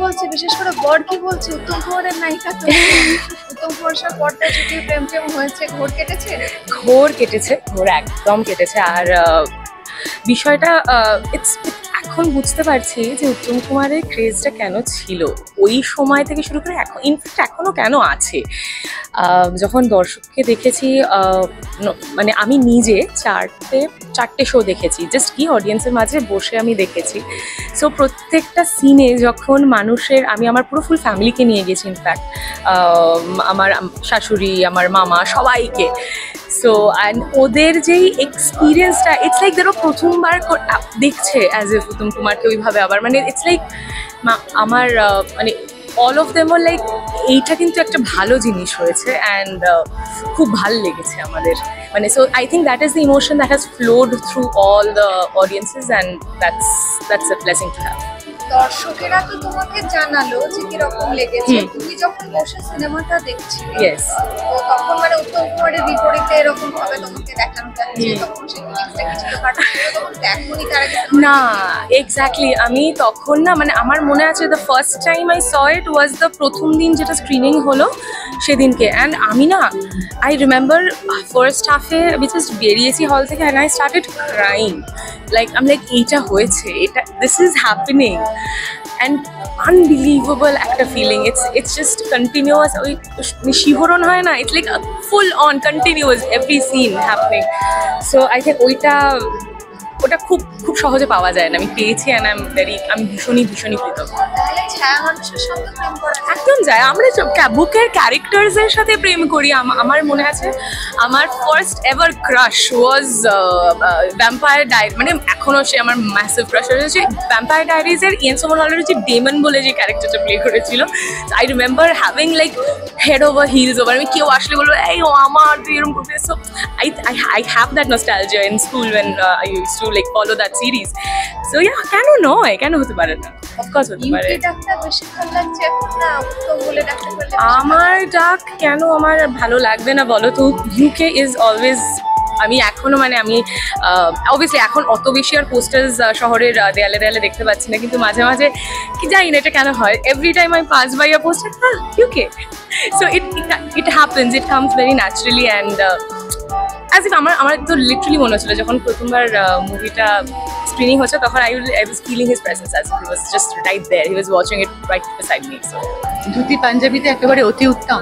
বলছে, বিশেষ করে বর কি বলছে? উত্তম কুমারের নায়িকা তো উত্তম কুমার সাথে পর্দা যদি প্রেম টেম হয়েছে, ঘোর কেটেছে? ঘোর কেটেছে, ঘোর একদম কেটেছে। আর বিষয়টা এখন বুঝতে পারছি যে উত্তম কুমারের ক্রেজটা কেন ছিল ওই সময় থেকে শুরু করে এখন, ইনফ্যাক্ট এখনো কেন আছে। যখন দর্শককে দেখেছি, মানে আমি নিজে চারটে শো দেখেছি, জাস্ট কি অডিয়েন্সের মাঝে বসে আমি দেখেছি। সো প্রত্যেকটা সিনে যখন মানুষের, আমি আমার পুরো ফুল ফ্যামিলিকে নিয়ে গেছি, ইনফ্যাক্ট আমার শাশুড়ি, আমার মামা, সবাইকে। সো অ্যান্ড ওদের যেই এক্সপিরিয়েন্সটা, ইটস লাইক ধরো প্রথমবার দেখছে অ্যাজ এ উত্তম কুমারকে ওইভাবে আবার, মানে ইটস লাইক আমার মানে অল অফ দেম আর লাইক এইটা কিন্তু একটা ভালো জিনিস হয়েছে অ্যান্ড খুব ভালো লেগেছে আমাদের। মানে so I think that is the emotion that has flood through all the audiences and that's a blessing to have. দর্শকেরা তো তোমাকে জানালো যে কিরকম লেগেছে, তুমি যখন বসে সিনেমাটা দেখছিলে তো তখন মানে উত্তম কুমারের বিপরীতে এরকম ভাবে তোমাকে দেখানো যাচ্ছে, তখন সেই জিনিসটা কি ছিল তখন এখনই তারা না এক্স্যাক্টলি আমি তখন না, মানে আমার মনে আছে the first time I saw it was the প্রথম দিন যেটা স্ক্রিনিং হলো সেদিনকে। অ্যান্ড আমি না, আই রিমেম্বার ফার্স্ট হাফে আমি জাস্ট বেরিয়েছি হল থেকে and I started crying, like আমি লাইক এইটা হয়েছে, এটা this is happening and unbelievable একটা ফিলিং। ইটস জাস্ট কন্টিনিউয়াস, ওই শিহরণ হয় না, it's like full on continuous every scene happening. So I think ওটা খুব খুব সহজে পাওয়া যায় না, আমি পেয়েছি অ্যান্ড আমি ভীষণই কৃতজ্ঞ। একদম যায়, আমরা বুকের ক্যারেক্টার্সের সাথে প্রেম করি। আমার মনে আছে আমার ফার্স্ট এভার ক্রাশ ওয়াজ ভ্যাম্পায়ার ডায়েরি, মানে এখনো সে আমার ম্যাসিভ ক্রাশ হয়েছে। ভ্যাম্পায়ার ডায়েরিজের ইয়েন সোমন হলের যে ডেমন বলে যে ক্যারেক্টারটা প্লে করেছিল, I remember having like head over hills over, আমি কেউ আসলে বলবো এই ও আমার, তুই এরকম করবি। So I have that nostalgia in school when I used to like follow that series. So yeah, কেন হতে পারে না, of course হতে পারে। আমার ডাক কেন আমার ভালো লাগবে না বলো তো? UK is always, আমি এখনো মানে আমি অবভিয়াসলি এখন অত বেশি আর পোস্টার্স শহরের দেয়ালে দেয়ালে দেখতে পাচ্ছি না, কিন্তু মাঝে মাঝে কি জানি না এটা কেন হয়, every time I pass by a poster UK, so it happens, it comes very naturally and as if আমার তো লিটারালি মনে হচ্ছিল যখন প্রথমবার মুভিটা স্ক্রিনিং হচ্ছে তখন I was feeling his presence as if he was just right there, he was watching it right beside me. So dhoti পাঞ্জাবিতে একেবারে অতি উত্তম।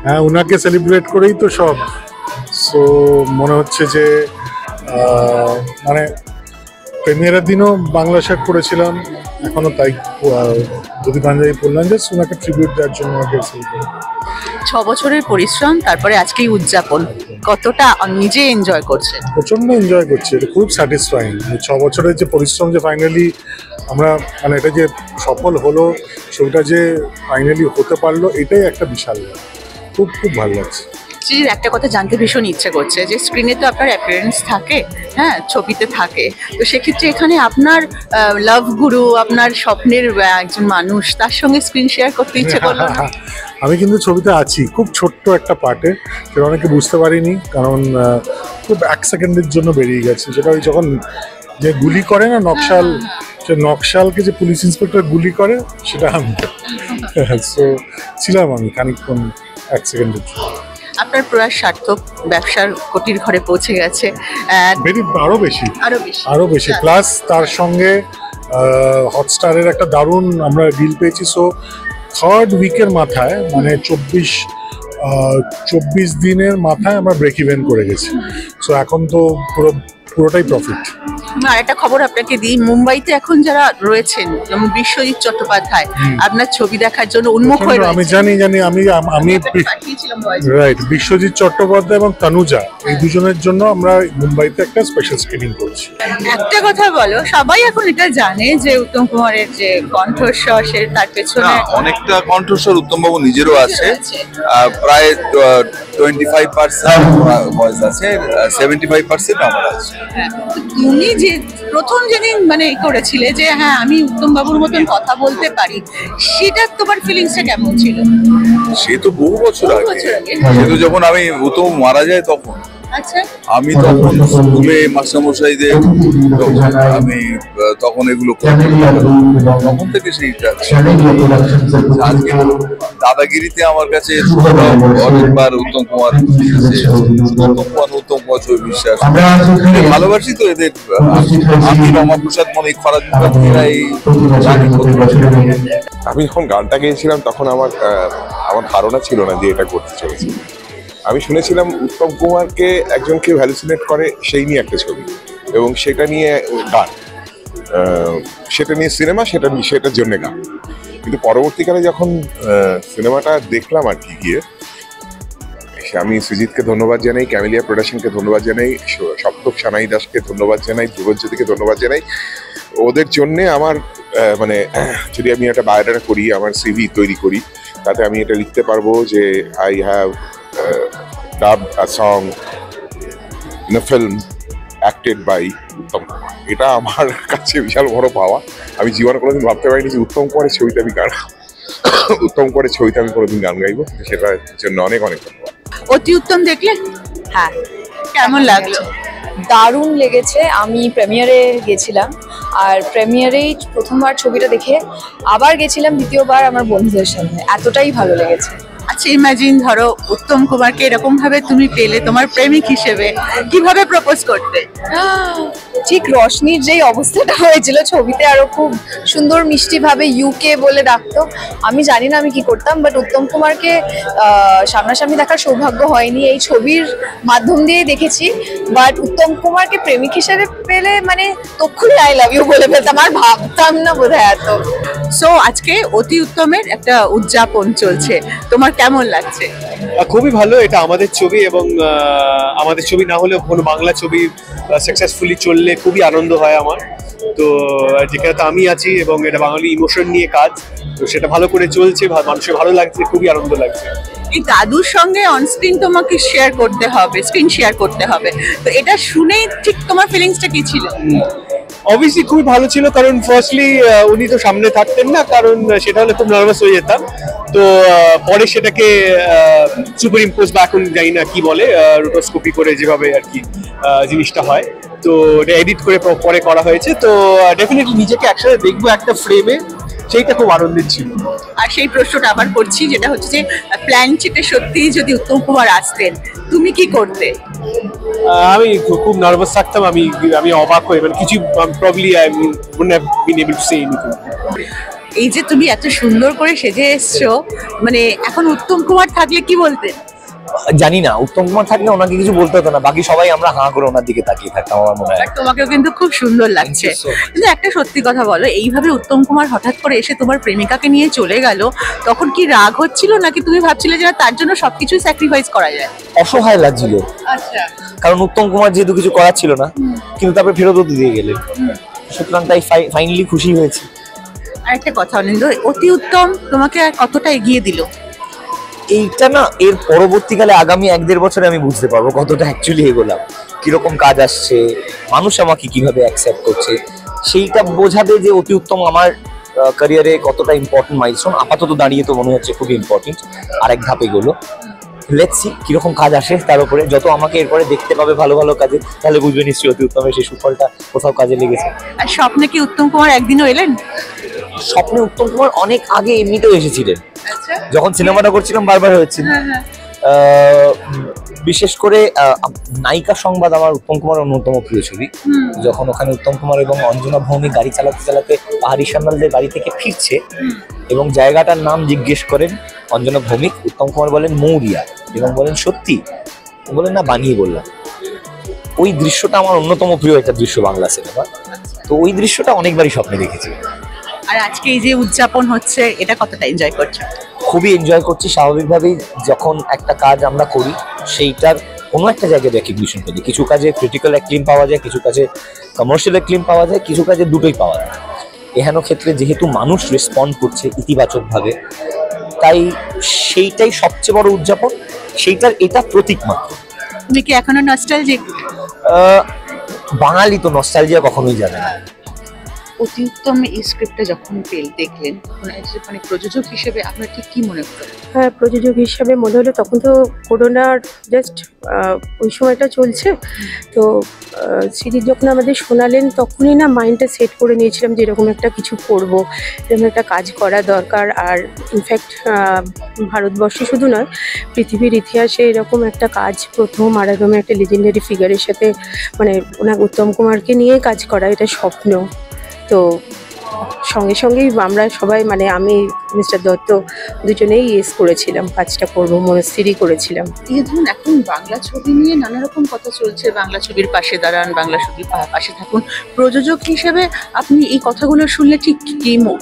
হ্যাঁ, ওনাকে সেলিব্রেট করেই তো সব। সো মনে হচ্ছে যে মানে প্রিমিয়ারের দিনও বাংলা শাক করেছিলাম, এখনো তাই ধুতি পাঞ্জাবি পরলাম, জাস্ট ওনাকে ট্রিবিউট দেওয়ার জন্য ওনাকে সেলিব্রেট। 6 বছরের পরিশ্রম, তারপরে আজকেই উদযাপন, কতটা নিজে এনজয় করছেন? প্রচন্ড এনজয় করছি, এটা খুব স্যাটিসফাইং। 6 বছরের যে পরিশ্রম যে ফাইনালি আমরা মানে এটা যে সফল হলো, সেটা যে ফাইনালি হতে পারলো, এটাই একটা বিশাল, খুব ভালো লাগছে। একটা কথা জানতে ভীষণ ইচ্ছে করছে যে স্ক্রিনে তো আপনার অ্যাপিয়ারেন্স থাকে, হ্যাঁ ছবিতে থাকে, তো সেক্ষেত্রে এখানে আপনার লাভ গুরু, আপনার স্বপ্নের একজন মানুষ, তার সঙ্গে স্ক্রিন শেয়ার করতে ইচ্ছে করলো না? আমি কিন্তু ছবিতে আছি খুব ছোট্ট একটা পার্টে, সেটা অনেকে বুঝতে পারিনি, কারণ খুব 1 সেকেন্ডের জন্য বেরিয়ে গেছে। সেটা ওই যখন যে গুলি করে না নকশাল, সে নকশালকে যে পুলিশ ইন্সপেক্টর গুলি করে, সেটা আমি ছিলাম আমি খানিকক্ষণ 1 সেকেন্ডের জন্য। আপনার প্রয়াস সার্থক, ব্যবসার কোটির ঘরে পৌঁছে গেছে, আরো বেশি প্লাস তার সঙ্গে হটস্টারের একটা দারুণ আমরা ডিল পেয়েছি। সো 3rd উইকের মাথায়, মানে 24 দিনের মাথায় আমরা ব্রেক ইভেন করে গেছি। সো এখন তো পুরোটাই প্রফিট। আর একটা খবর আপনাকে দিই, মুম্বাইতে এখন যারা রয়েছেন যেমন বিশ্বজিৎ চট্টোপাধ্যায় আপনার ছবি দেখার জন্য উন্মুখ হয়ে রয়েছে। আমি জানি আমি রাইট, বিশ্বজিৎ চট্টোপাধ্যায় এবং তনুজা, এই দুজনের জন্য আমরা মুম্বাইতে একটা স্পেশাল স্ক্রিনিং করছি। একটা কথা বলো, সবাই এখন এটা জানে যে উত্তম কুমারের যে কণ্ঠস্বর, তার পেছনে অনেকটা কণ্ঠস্বর উত্তমবাবু নিজেরও আছে, প্রায় 25% ভয়েস আছে, 75% আমার আছে। তুমি যে প্রথম যেদিন মানে করেছিলে যে হ্যাঁ আমি উত্তম বাবুর মতন কথা বলতে পারি, সেটা তোমার ফিলিংসটা কেমন ছিল? সে তো বহু বছর আগে, সে তো যখন আমি উত্তম মারা যায় তখন। আচ্ছা আমি তখন স্কুলে মাস্টারমশাইদের আমি তখন এগুলো করতাম, তখন থেকে সেইটা আজকে দাদাগিরিতে আমার কাছে অনেকবার উত্তম কুমার উত্তম কুমার ছবি বিশ্বাস ভালোবাসি তো এদের। আমি রমাপ্রসাদ মনে খরা এই আমি যখন গানটা গেয়েছিলাম তখন আমার ধারণা ছিল না যে এটা করতে চলেছি। আমি শুনেছিলাম উত্তম কুমারকে একজনকে ভ্যালুসিনেট করে সেই নিয়ে একটা ছবি, এবং সেটা নিয়ে গান, সেটা নিয়ে সিনেমা, সেটার জন্য গান। কিন্তু পরবর্তীকালে যখন সিনেমাটা দেখলাম আর কি গিয়ে, আমি সুজিতকে ধন্যবাদ জানাই, ক্যামেলিয়া প্রোডাকশনকে ধন্যবাদ জানাই, সপ্তক সানাই দাসকে ধন্যবাদ জানাই, ধ্রুবজ্যোতিকে ধন্যবাদ জানাই। ওদের জন্যে আমার মানে যদি আমি একটা বায়োডাটা করি, আমার সিভি তৈরি করি, তাতে আমি এটা লিখতে পারবো যে I have dubbed a song in a film acted by Uttam Kumar. এটা আমার কাছে বিশাল বড় পাওয়া। আমি জীবনে কোনোদিন ভাবতে পারিনি যে উত্তম কুমারের ছবিতে আমি কোনোদিন গান গাইবো। সেটার জন্য অনেক অনেক ধন্যবাদ। অতি উত্তম দেখলে? হ্যাঁ, কেমন লাগলো? দারুণ লেগেছে। আমি প্রেমিয়ারে গেছিলাম, আর প্রেমিয়ারেই প্রথমবার ছবিটা দেখে আবার গেছিলাম দ্বিতীয়বার আমার বন্ধুদের সাথে। এতটাই ভালো লেগেছে। আচ্ছা, ইমাজিন ধরো উত্তম কুমারকে এরকম ভাবে তুমি পেলে তোমার প্রেমিক হিসেবে, কিভাবে প্রপোজ করতে? ঠিক রশনির যেই অবস্থাটা হয়েছিল ছবিতে, আরো খুব সুন্দর মিষ্টি ভাবে ইউকে বলে ডাকতো। আমি জানি না আমি কি করতাম, বাট উত্তম কুমারকে সামনাসামনি দেখার সৌভাগ্য হয়নি, এই ছবির মাধ্যম দিয়ে দেখেছি। বাট উত্তম কুমারকে প্রেমিক হিসেবে পেলে মানে তক্ষুনি আই লাভ ইউ বলে ফেলতাম, আর ভাবতাম না বোধহয় এত। সো আজকে অতি উত্তমের একটা উদযাপন চলছে, তোমার কেমন লাগছে? খুবই ভালো। এটা আমাদের ছবি, এবং আমাদের ছবি না হলেও কোনো বাংলা ছবি সাকসেসফুলি চললে খুবই আনন্দ হয় আমার। তো যেখানে তো আমি আছি, এবং এটা বাঙালি ইমোশন নিয়ে কাজ, তো সেটা ভালো করে চলছে, মানুষের ভালো লাগছে, খুবই আনন্দ লাগছে। এই দাদুর সঙ্গে অনস্ক্রিন তোমাকে শেয়ার করতে হবে, স্ক্রিন শেয়ার করতে হবে, তো এটা শুনেই ঠিক তোমার ফিলিংসটা কি ছিল? অবভিয়াসলি খুবই ভালো ছিল, কারণ ফার্স্টলি উনি তো সামনে থাকতেন না, কারণ সেটা হলে খুব নার্ভাস হয়ে যেতাম। তো পরে সেটাকে সুপার ইম্পোজ বা এখন জানি না কি বলে, রোটোস্কোপি করে যেভাবে আর কি জিনিসটা হয়, তো এটা এডিট করে পরে করা হয়েছে। তো ডেফিনেটলি নিজেকে একসাথে দেখবো একটা ফ্রেমে, সেইটা খুব আনন্দের ছিল। আর সেই প্রশ্নটা আবার করছি, যেটা হচ্ছে যে প্ল্যান চিটে সত্যিই যদি উত্তম কুমার আসতেন, তুমি কি করতে? আমি খুব নার্ভাস থাকতাম, আমি অবাক হয়ে, মানে কিছু probably I wouldn't have been able to say anything. এই যে তুমি এত সুন্দর করে সেজে এসছো, মানে এখন উত্তম কুমার থাকলে কি বলতেন? জানি না, উত্তম কুমার থাকলে ওনাকে কিছু বলতে হতো না, বাকি সবাই আমরা হাঁ করে ওনার দিকে তাকিয়ে থাকতাম আমার মনে হয়। তোমাকেও কিন্তু খুব সুন্দর লাগছে। কিন্তু একটা সত্যি কথা বলো, এইভাবে উত্তম কুমার হঠাৎ করে এসে তোমার প্রেমিকাকে নিয়ে চলে গেল, তখন কি রাগ হচ্ছিল, নাকি তুমি ভাবছিলে যে তার জন্য সবকিছুই স্যাক্রিফাইস করা যায়? অসহায় লাগছিল, আচ্ছা, কারণ উত্তম কুমার যেহেতু কিছু করার ছিল না, কিন্তু তারপরে ফেরতও দিয়ে গেলেন, সুতরাং তাই ফাইনালি খুশি হয়েছি। আরেকটা কথা অনিন্দ, অতি উত্তম তোমাকে আর কতটা এগিয়ে দিল? এইটা না, এর পরবর্তীকালে আগামী 1-1.5 বছরে আমি বুঝতে পারবো কতটা অ্যাকচুয়ালি এগোলাম, কিরকম কাজ আসছে, মানুষ আমাকে কিভাবে অ্যাকসেপ্ট করছে, সেইটা বোঝাবে যে অতি উত্তম আমার ক্যারিয়ারে কতটা ইম্পর্টেন্ট মাইলস্টোন। আপাতত দাঁড়িয়ে তো মনে হচ্ছে খুবই ইম্পর্টেন্ট, আরেক ধাপ এগোলো। লেটস সি কিরকম কাজ আসে, তার উপরে যত আমাকে এরপরে দেখতে পাবে ভালো ভালো কাজে, তাহলে বুঝবে নিশ্চয়ই অতি উত্তমের সেই সুফলটা কোথাও কাজে লেগেছে। আর স্বপ্নে কি উত্তম কুমার একদিনও এলেন? স্বপ্নে উত্তম কুমার অনেক আগে এমনিতেও এসেছিলেন, যখন সিনেমাটা করছিলাম বারবার হয়েছিল। বিশেষ করে নায়িকা সংবাদ আমার উত্তম কুমার অন্যতম প্রিয় ছবি। যখন ওখানে উত্তম কুমার এবং অঞ্জনা ভৌমিক গাড়ি চালাতে চালাতে পাহাড়ি সান্যালদের বাড়ি থেকে ফিরছে, এবং জায়গাটার নাম জিজ্ঞেস করেন অঞ্জনা ভৌমিক, উত্তম কুমার বলেন মৌরিয়া, এবং বলেন সত্যি, বলেন না বানিয়ে বললাম। ওই দৃশ্যটা আমার অন্যতম প্রিয় একটা দৃশ্য বাংলা সিনেমা, তো ওই দৃশ্যটা অনেকবারই স্বপ্নে দেখেছি। আর আজকে এই যে উদযাপন হচ্ছে, এটা কতটা এনজয় করছো? খুবই এনজয় করছি। স্বাভাবিকভাবেই যখন একটা কাজ আমরা করি, সেইটার কোনো একটা জায়গায় রেকগনিশন পাই। কিছু কাজে ক্রিটিক্যাল অ্যাক্লেম পাওয়া যায়, কিছু কাজে কমার্শিয়াল অ্যাক্লেম পাওয়া যায়, কিছু কাজে দুটোই পাওয়া যায়। এহেন ক্ষেত্রে যেহেতু মানুষ রেসপন্ড করছে ইতিবাচকভাবে, তাই সেইটাই সবচেয়ে বড় উদযাপন, সেইটার এটা প্রতীক মাত্র। তুমি কি এখনো নস্টালজিক? বাঙালি তো নস্টালজিয়া কখনোই জানে না। অতি উত্তম এই স্ক্রিপ্টটা যখন দেখলেন মানে প্রযোজক হিসেবে আপনার ঠিক কি মনে হলো? হ্যাঁ, প্রযোজক হিসাবে মনে হলো তখন তো করোনার জাস্ট ওই সময়টা চলছে, তো সিরিজ যখন আমাদের শোনালেন তখনই না মাইন্ডটা সেট করে নিয়েছিলাম যে এরকম একটা কিছু করব, এরকম একটা কাজ করা দরকার। আর ইনফ্যাক্ট ভারতবর্ষে শুধু নয়, পৃথিবীর ইতিহাসে এরকম একটা কাজ প্রথম, আর এরকম একটা লিজেন্ডারি ফিগারের সাথে মানে ওনার উত্তম কুমারকে নিয়ে কাজ করা এটা স্বপ্ন। তো সঙ্গে সঙ্গেই আমরা সবাই মানে আমি মিস্টার দত্ত দুজনেই ইয়েস করেছিলাম, কাজটা করবো, মনস্থিরই করেছিলাম। এই ধরুন এখন বাংলা ছবি নিয়ে নানা রকম কথা চলছে, বাংলা ছবির পাশে দাঁড়ান, বাংলা ছবির পাশে থাকুন। প্রযোজক হিসেবে আপনি এই কথাগুলো শুনলে ঠিক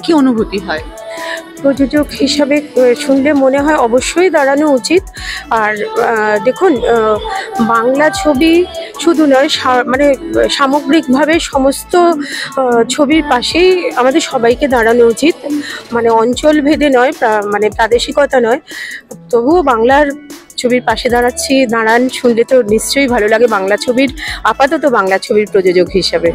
কি অনুভূতি হয়? প্রযোজক হিসাবে শুনলে মনে হয় অবশ্যই দাঁড়ানো উচিত। আর দেখুন, বাংলা ছবি শুধু নয়, মানে সামগ্রিকভাবে সমস্ত ছবির পাশেই আমাদের সবাইকে দাঁড়ানো উচিত, মানে অঞ্চল ভেদে নয়, মানে প্রাদেশিকতা নয়। তবুও বাংলার ছবির পাশে দাঁড়ান শুনলে তো নিশ্চয়ই ভালো লাগে বাংলা ছবির, আপাতত বাংলা ছবির প্রযোজক হিসাবে।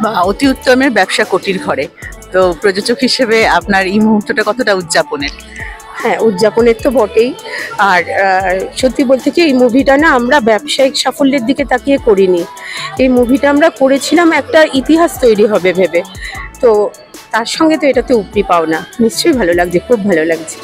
বা অতি উত্তমের ব্যবসা কোটির ঘরে, তো প্রযোজক হিসেবে আপনার এই মুহূর্তটা কতটা উদযাপনের? হ্যাঁ, উদযাপনের তো বটেই। আর সত্যি বলতে কি, এই মুভিটা না আমরা ব্যবসায়িক সাফল্যের দিকে তাকিয়ে করিনি, এই মুভিটা আমরা করেছিলাম একটা ইতিহাস তৈরি হবে ভেবে। তো তার সঙ্গে তো এটাতে উপরি পাওনা, নিশ্চয়ই ভালো লাগছে, খুব ভালো লাগছে।